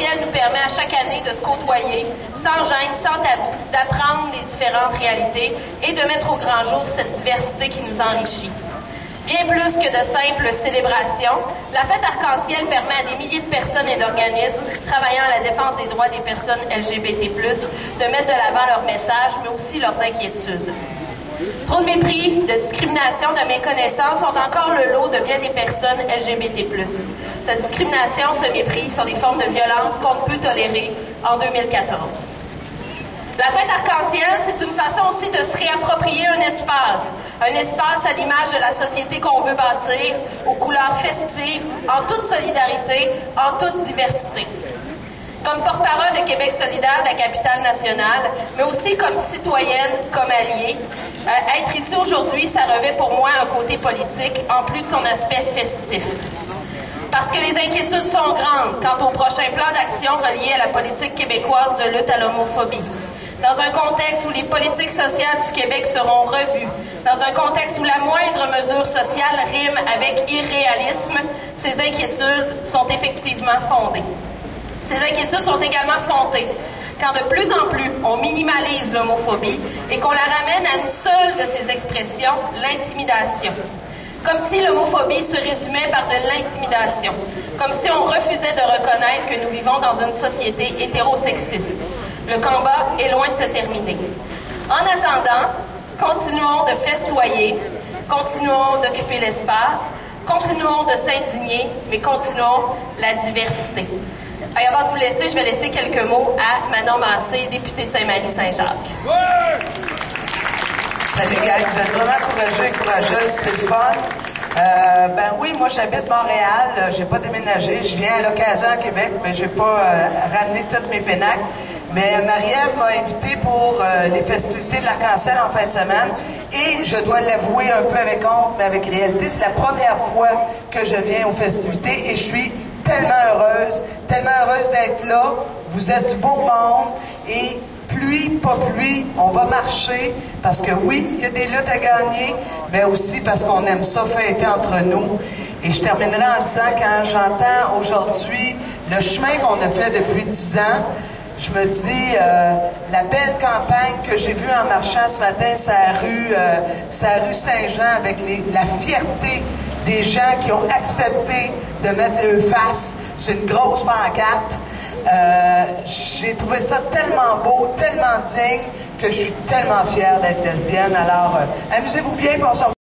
Arc-en-Ciel nous permet à chaque année de se côtoyer, sans gêne, sans tabou, d'apprendre les différentes réalités et de mettre au grand jour cette diversité qui nous enrichit. Bien plus que de simples célébrations, la fête Arc-en-Ciel permet à des milliers de personnes et d'organismes travaillant à la défense des droits des personnes LGBT+, de mettre de l'avant leurs messages, mais aussi leurs inquiétudes. Trop de mépris, de discrimination, de méconnaissance sont encore le lot de bien des personnes LGBT+. Cette discrimination, ce mépris sont des formes de violence qu'on ne peut tolérer en 2014. La fête Arc-en-Ciel, c'est une façon aussi de se réapproprier un espace à l'image de la société qu'on veut bâtir, aux couleurs festives, en toute solidarité, en toute diversité. Comme porte-parole de Québec solidaire de la capitale nationale, mais aussi comme citoyenne, comme alliée, être ici aujourd'hui, ça revêt pour moi un côté politique, en plus de son aspect festif. Parce que les inquiétudes sont grandes quant au prochain plan d'action relié à la politique québécoise de lutte à l'homophobie. Dans un contexte où les politiques sociales du Québec seront revues, dans un contexte où la moindre mesure sociale rime avec irréalisme, ces inquiétudes sont effectivement fondées. Ces inquiétudes sont également fondées quand de plus en plus on minimalise l'homophobie et qu'on la ramène à une seule de ses expressions, l'intimidation. Comme si l'homophobie se résumait par de l'intimidation, comme si on refusait de reconnaître que nous vivons dans une société hétérosexiste. Le combat est loin de se terminer. En attendant, continuons de festoyer, continuons d'occuper l'espace, continuons de s'indigner, mais continuons la diversité. Et avant de vous laisser, je vais laisser quelques mots à Manon Massé, députée de Saint-Marie-Saint-Jacques. Ouais! Salut, gang. Vous êtes vraiment courageux et courageuse, c'est le fun. Ben oui, moi j'habite Montréal, j'ai pas déménagé, je viens à l'occasion à Québec, mais j'ai pas ramené toutes mes pénacles. Mais Marie-Ève m'a invité pour les festivités de l'Arc-en-Ciel en fin de semaine et je dois l'avouer un peu avec honte, mais avec réalité, c'est la première fois que je viens aux festivités et je suis tellement heureuse d'être là. Vous êtes du beau monde et pluie, pas pluie, on va marcher parce que oui, il y a des luttes à gagner, mais aussi parce qu'on aime ça fêter entre nous. Et je terminerai en disant, quand j'entends aujourd'hui le chemin qu'on a fait depuis 10 ans, je me dis, la belle campagne que j'ai vue en marchant ce matin, c'est la rue Saint-Jean, avec la fierté des gens qui ont accepté de mettre leur face sur une grosse pancarte. J'ai trouvé ça tellement beau, tellement digne, que je suis tellement fière d'être lesbienne. Alors, amusez-vous bien pour ça.